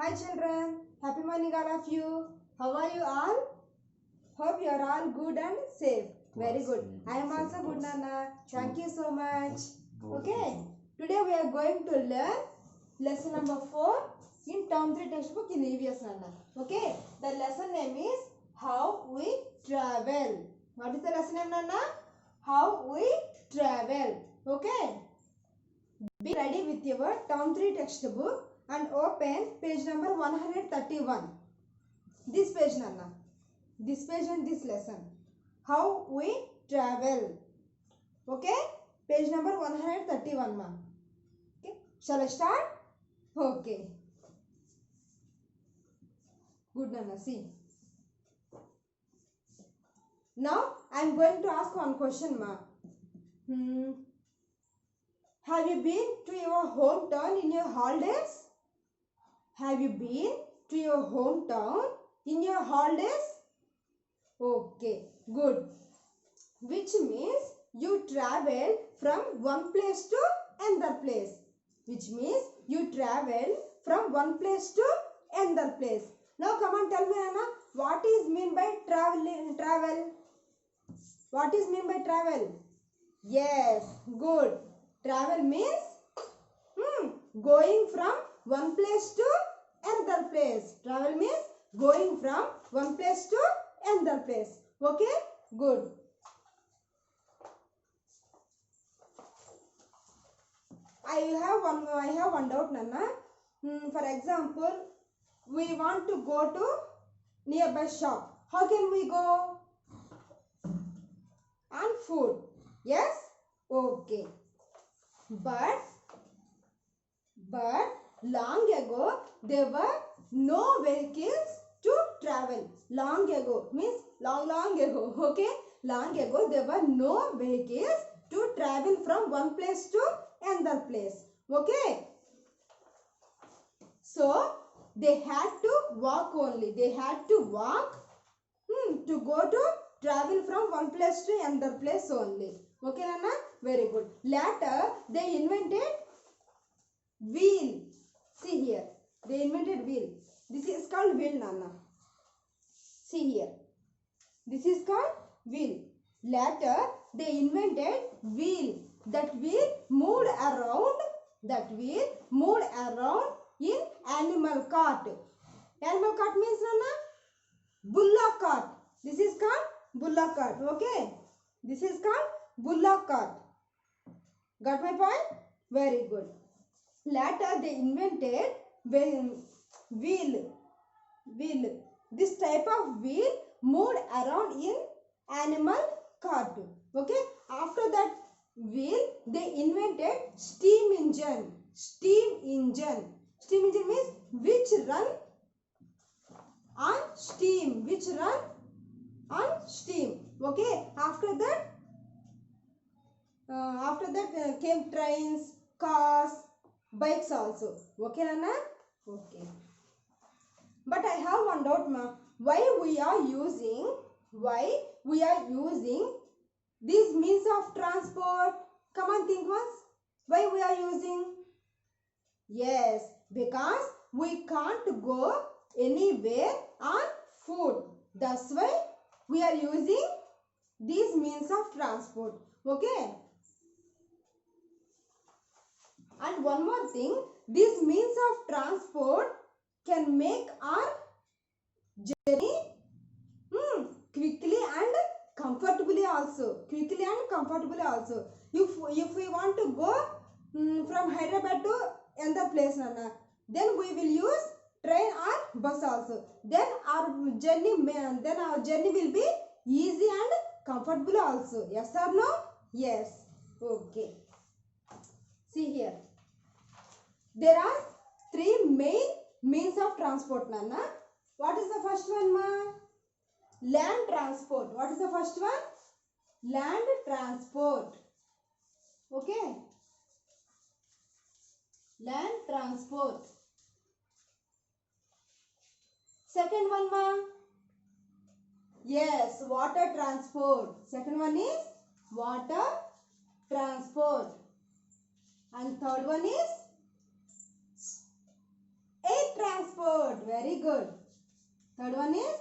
Hi children, happy morning all of you. How are you all? Hope you are all good and safe. Very good. I am also good, Nana. Thank you so much. Okay, today we are going to learn lesson number 4 in term 3 textbook in EVS, Nana. Okay, the lesson name is How We Travel. What is the lesson name, Nana? How we travel. Okay, be ready with your term 3 textbook and open page number 131. This page, Nana. This page and this lesson. How we travel. Okay? Page number 131, ma. Okay? Shall I start? Okay. Good, Nana. See. Now, I am going to ask one question, ma. Have you been to your hometown in your holidays? Have you been to your hometown in your holidays? Okay, good. Which means you travel from one place to another place. Which means you travel from one place to another place. Now come on, tell me, Anna, what is mean by travel? What is mean by travel? Yes, good. Travel means going from one place to another place. Travel means going from one place to another place. Okay, good. I have one doubt, Nana. For example, we want to go to nearby shop. How can we go? On foot. Yes? Okay. But long ago there were no vehicles to travel. Long ago means long ago. Okay? Long ago there were no vehicles to travel from one place to another place. Okay? So they had to walk only. They had to walk to go to travel from one place to another place only. Okay, Nana? Very good. Later they invented wheel. See here. They invented wheel. This is called wheel, Nana. See here. This is called wheel. Later they invented wheel. That wheel moved around. That wheel moved around in animal cart. Animal cart means, Nana, bullock cart. This is called bullock cart. Okay. This is called bullock cart. Got my point? Very good. Later they invented wheel. This type of wheel moved around in animal cart. Okay. After that wheel they invented steam engine. Steam engine means which run on steam. Which run on steam. Okay. After that came trains, cars, bikes also. Okay, Nana? Okay. But I have one doubt, ma. Why we are using these means of transport? Come on, think once. Why we are using? Yes, because we can't go anywhere on foot. That's why we are using these means of transport. Okay. And one more thing, these means of transport can make our journey quickly and comfortably also. If we want to go from Hyderabad to another place, Nana, then we will use train or bus also. Then our journey will be easy and comfortable also. Yes or no? Yes. Okay. See here. There are 3 main means of transport, Nana. What is the first one, ma? Land transport. What is the first one? Land transport. Okay. Land transport. Second one, ma? Yes, water transport. Second one is water transport. And third one is air transport. transport. Very good. Third one is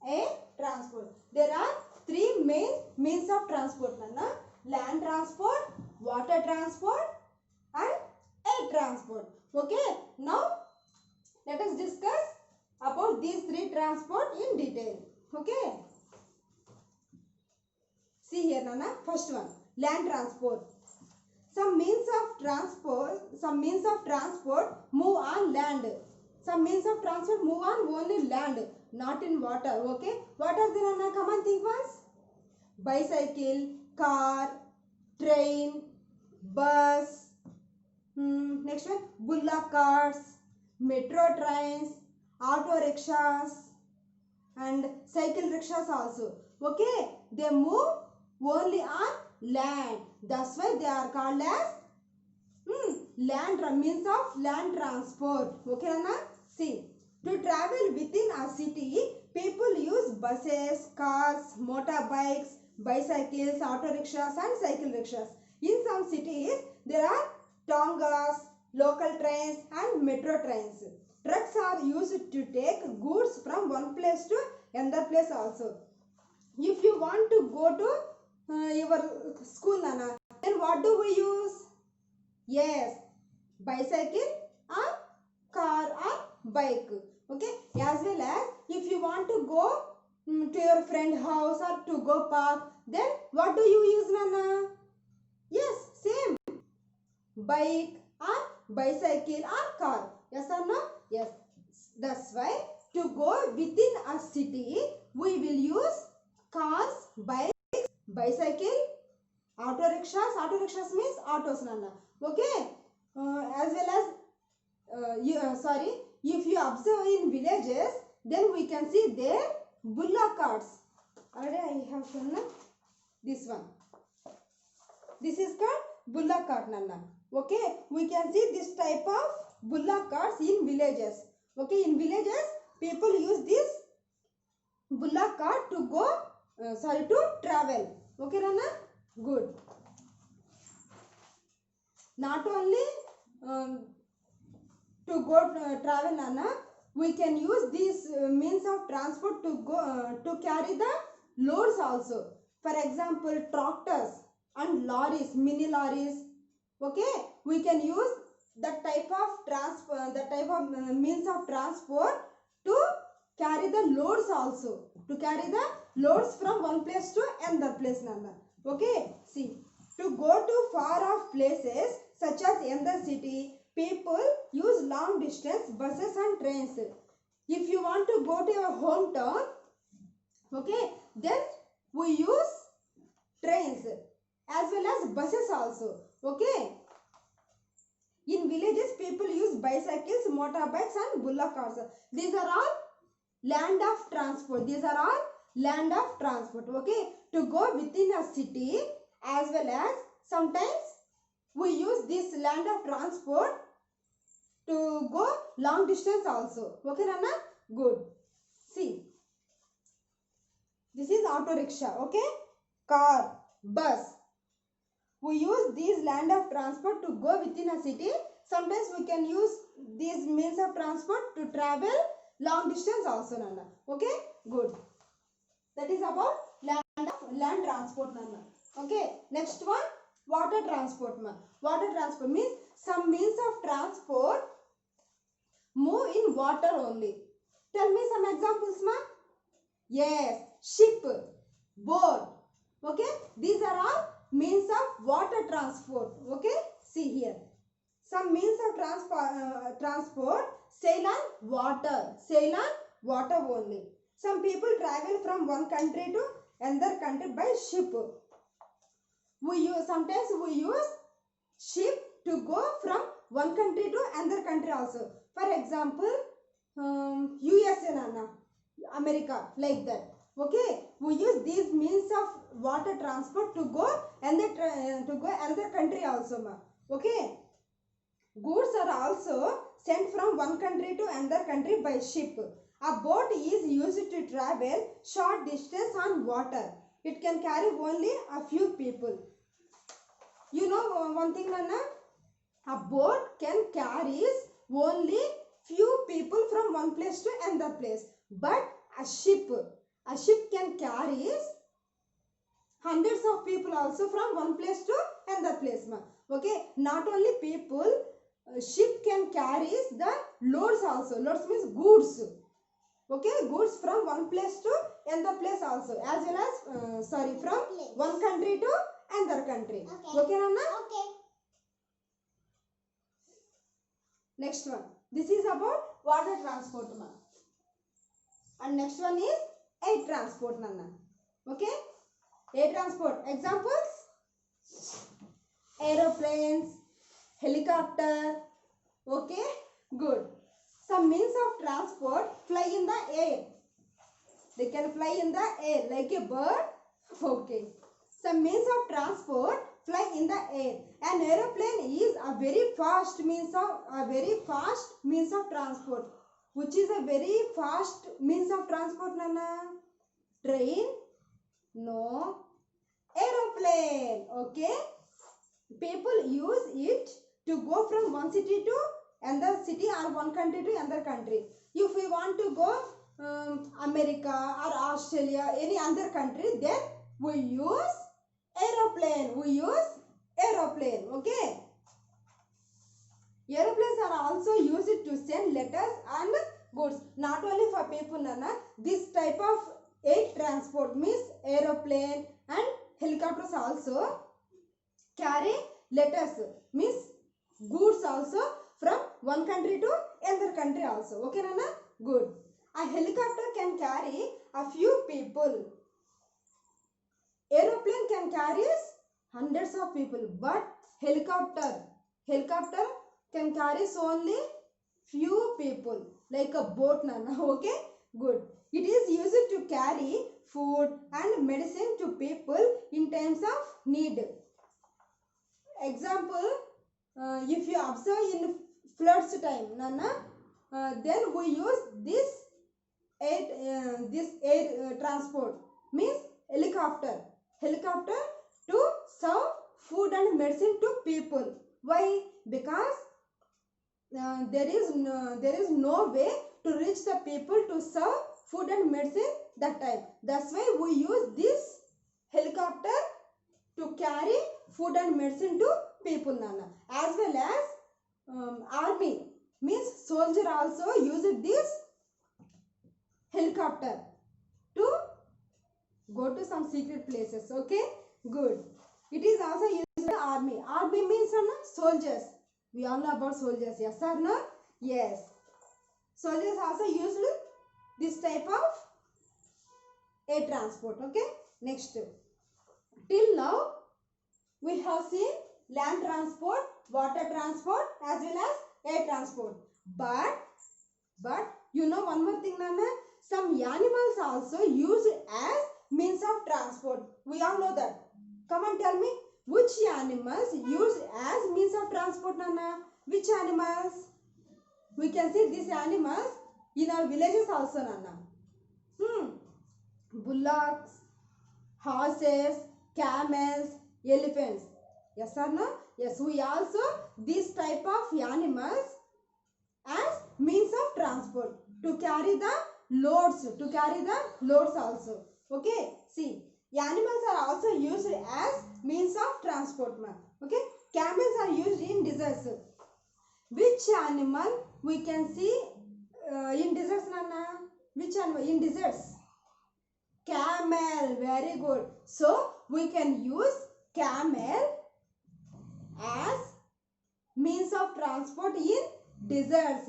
air transport. There are three main means of transport. Nana. Land transport, water transport and air transport. Okay. Now let us discuss about these three transport in detail. Okay. See here, Nana. First one, land transport. Some means of transport move on land. Some means of transport move on only land, not in water. Okay. What are they, Nana? Come on, think once. Bicycle, car, train, bus. Next one, bullock carts, metro trains, auto rickshaws, and cycle rickshaws also. Okay, they move only on land. That's why they are called as means of land transport. Okay, Anna? See, to travel within a city, people use buses, cars, motorbikes, bicycles, auto rickshaws and cycle rickshaws. In some cities, there are tongas, local trains and metro trains. Trucks are used to take goods from one place to another place also. If you want to go to your school, Nana, then what do we use? Yes, bicycle or car or bike. Okay, as well as if you want to go to your friend house or to go park, then what do you use, Nana? Yes, same. Bike or bicycle or car. Yes or no? Yes. That's why to go within a city, we will use cars, bikes, bicycle, auto rickshaws. Auto rickshaws means autos, Nana. Okay. As well as if you observe in villages, then we can see there bullock carts. Already I have shown this one. This is called bullock cart, Nana. Okay, we can see this type of bullock carts in villages. Okay, in villages, people use this bullock cart to go, to travel. Okay, Nana? Good. Not only to go travel, Nana, we can use these means of transport to go to carry the loads also. For example, tractors and lorries, mini lorries. Okay, we can use that type of means of transport to carry the loads also. To carry the loads from one place to another place, Nana. Okay, see, to go to far off places such as in the city, people use long distance buses and trains. If you want to go to your hometown, okay, then we use trains as well as buses also. Okay. In villages, people use bicycles, motorbikes and bullock carts. These are all land of transport. These are all land of transport. Okay. To go within a city, as well as sometimes we use this land of transport to go long distance also. Okay, Nana? Good. See. This is auto rickshaw. Okay. Car, bus. We use these land of transport to go within a city. Sometimes we can use these means of transport to travel long distance also, Nana. Okay, good. That is about land transport, Nana. Okay, next one, water transport. Water transport means some means of transport move in water only. Tell me some examples, ma. Yes, ship, boat. Okay, these are all means of water transport. Okay, see here. Some means of transport sail on water. Sail on water only. Some people travel from one country to another country by ship. Sometimes we use ship to go from one country to another country also. For example, USA, Nana, America, like that. Okay, we use these means of water transport to go another country also, ma. Okay, goods are also sent from one country to another country by ship. A boat is used to travel short distance on water. It can carry only a few people. You know one thing, Nana? A boat can carry only few people from one place to another place. But a ship can carry hundreds of people also from one place to another place. Okay, not only people, ship can carry the loads also. Loads means goods. Okay, goods from one place to another place also, as well as from one country to another country. Okay, Nana? Okay. Next one. This is about water transport, ma. And next one is air transport, Nana. Okay? Air transport. Examples? Aeroplanes, helicopter. Okay? Good. Some means of transport fly in the air. They can fly in the air like a bird. Okay. Some means of transport fly in the air. An aeroplane is a very fast means of transport. Which is a very fast means of transport, Nana? Train? No. Aeroplane. Okay. People use it to go from one city to another city or one country to another country. If we want to go America or Australia, any other country, then we use aeroplane. Okay. Aeroplanes are also used to send letters and goods. Not only for people, Nana. This type of air transport means aeroplane and helicopters also carry letters, means goods also from one country to another country also. Okay, Nana? Good. A helicopter can carry a few people. Aeroplane can carry hundreds of people, but helicopter can carry only few people, like a boat, Nana. Okay, good. It is used to carry food and medicine to people in times of need. Example, if you observe in floods time, Nana, then we use this air transport, means helicopter to serve food and medicine to people. Why? Because there is no way to reach the people to serve food and medicine that time. That's why we use this helicopter to carry food and medicine to people, Nana. As well as army, means soldier also use this helicopter to go to some secret places. Okay, good. It is also used in the army. Army means soldiers. We all know about soldiers. Yes or no? Yes. Soldiers also used this type of air transport. Okay. Next. Till now, we have seen land transport, water transport, as well as air transport. But you know one more thing, Nana? Some animals also used as means of transport. We all know that. Come and tell me, which animals used as means of transport, Nana? Which animals? We can see these animals in our villages also, Nana. Bullocks, horses, camels, elephants. Yes or no? Yes, we also this type of animals as means of transport to carry the loads also. Okay, see, animals are also used as means of transport. Okay, camels are used in deserts. Which animal we can see in deserts, Nana? Which animal in deserts? Camel. Very good. So we can use camel as means of transport in deserts.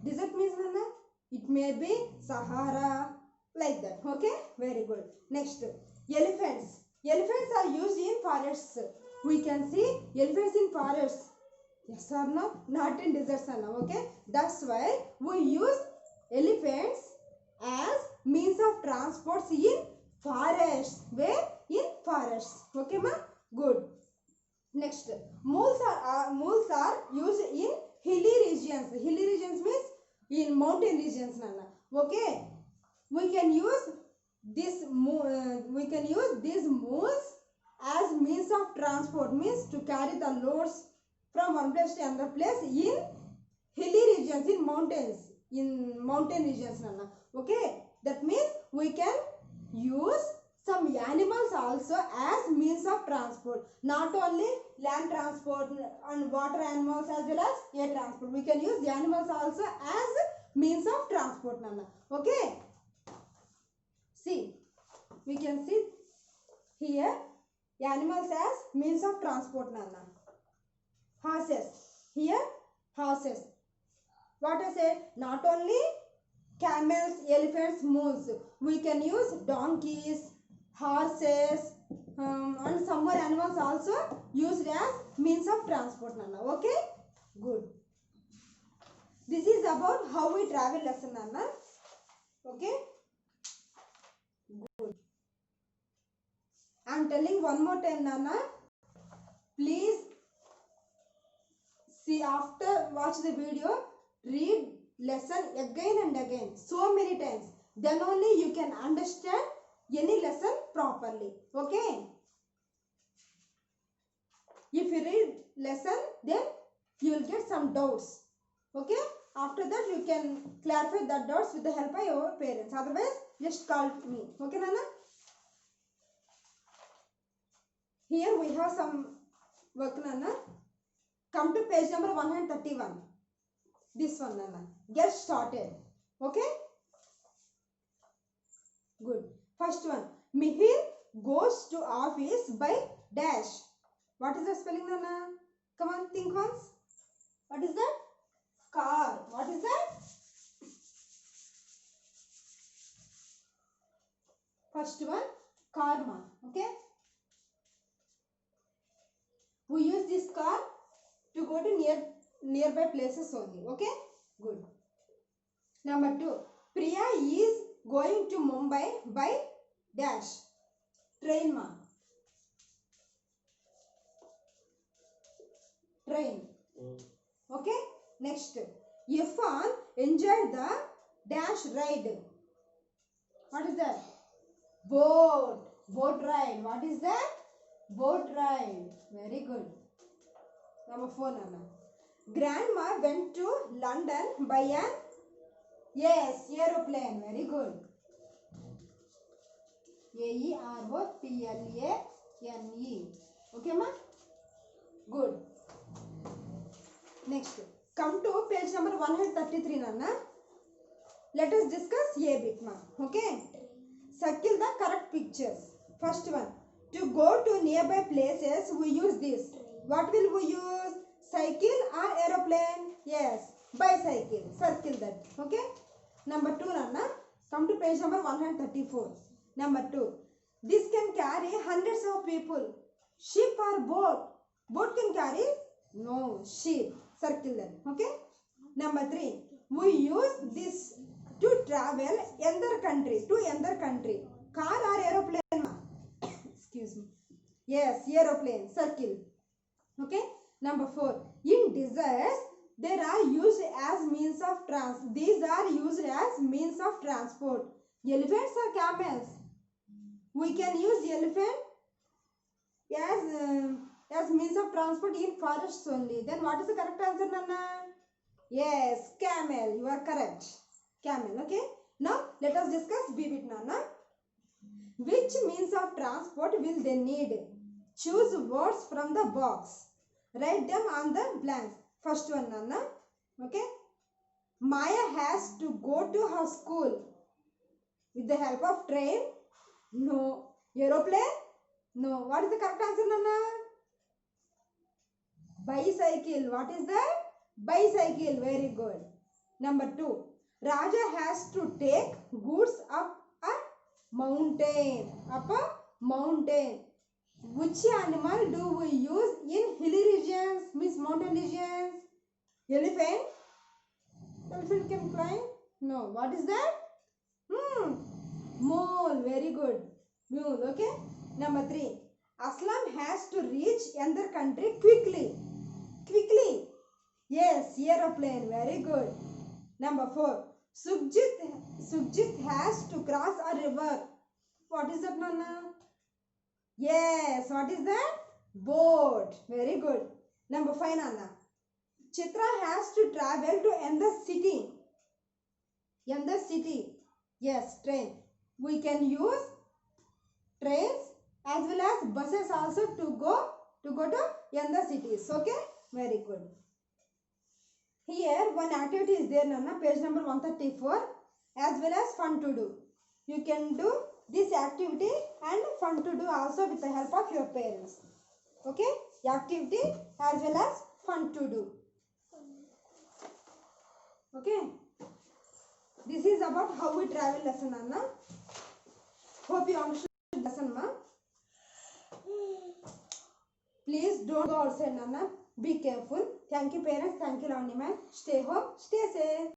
Desert means, Nana, it may be Sahara, like that. Okay, very good. Next, elephants are used in forests. We can see elephants in forests. Yes or no? Not in deserts, Nana. Okay, that's why we use elephants as means of transports in forests. Where? In forests. Okay, ma? Good. Next, mules are used in hilly regions. Hilly regions means in mountain regions, Nana. Okay, we can use these mules as means of transport, means to carry the loads from one place to another place in hilly regions, in mountain regions, Nana. Okay, that means we can use some animals also as means of transport. Not only land transport and water animals as well as air transport. We can use the animals also as means of transport, Nana. Okay. See, we can see here animals as means of transport, Nana. Horses. Here, horses. What I said, not only camels, elephants, mules. We can use donkeys, horses, and some more animals also used as means of transport, Nana. Okay? Good. This is about how we travel lesson, Nana. Okay? Good. I am telling one more time, Nana. Please see, after watch the video, read lesson again and again, so many times. Then only you can understand any lesson properly. Okay? If you read lesson, then you will get some doubts. Okay? After that, you can clarify that doubts with the help of your parents. Otherwise, just call me. Okay, Nana? Here we have some work, Nana. Come to page number 131. This one, Nana. Get started. Okay? Good. First one. Mihir goes to office by dash. What is the spelling, Nana? Come on, think once. What is that? Car. What is that? First one, karma. Okay? We use this car to go to nearby places only. Okay? Good. Number 2. Priya is going to Mumbai by dash. Train, ma. Train. Okay? Next. Irfan enjoyed the dash ride. What is that? Boat. Boat ride. What is that? Boat ride. Very good. Number 4, Nana. Grandma went to London by an aeroplane. Very good. aeroplane. Okay, ma? Good. Next. Come to page number 133, Nana. Let us discuss a bit, ma. Okay? Circle the correct pictures. First one. To go to nearby places, we use this. What will we use? Cycle or aeroplane? Yes, bicycle. Circle that. Okay? Number 2, Nana. Come to page number 134. Number 2. This can carry hundreds of people. Ship or boat? Boat can carry? No, ship. Circle that. Okay? Number 3. We use this to travel another country. To another country. Car or aeroplane? Excuse me. Yes, aeroplane. Circle. Okay. Number 4. In deserts, they are used as means of transport. These are used as means of transport. Elephants or camels? We can use elephant as means of transport in forests only. Then what is the correct answer, Nana? Yes, camel. You are correct. Camel. Okay. Now let us discuss B bit, Nana. Which means of transport will they need? Choose words from the box. Write them on the blanks. First one, Nana. Okay. Maya has to go to her school. With the help of train? No. Aeroplane? No. What is the correct answer, Nana? Bicycle. What is that? Bicycle. Very good. Number 2. Raja has to take goods up a mountain. Up a mountain. Which animal do we use in hilly regions? Means mountain regions? Elephant? Elephant can climb? No. What is that? Mole. Very good. Mule. Okay. Number 3. Aslam has to reach another country quickly. Quickly. Yes. Aeroplane. Very good. Number 4. Sukhjit has to cross a river. What is that, Nana? Yes. What is that? Boat. Very good. Number 5 Nana. Chitra has to travel to another city. Another city. Yes, train. We can use trains as well as buses also to go to another cities. Okay, very good. Here one activity is there, Nana, page number 134, as well as fun to do. You can do this activity and fun to do also with the help of your parents. Okay, activity as well as fun to do. Okay, this is about how we travel lesson, Anna. Hope you understood lesson, ma. Please don't go outside, Nana. Be careful. Thank you, parents. Thank you, Lavanya ma'am. Stay home. Stay safe.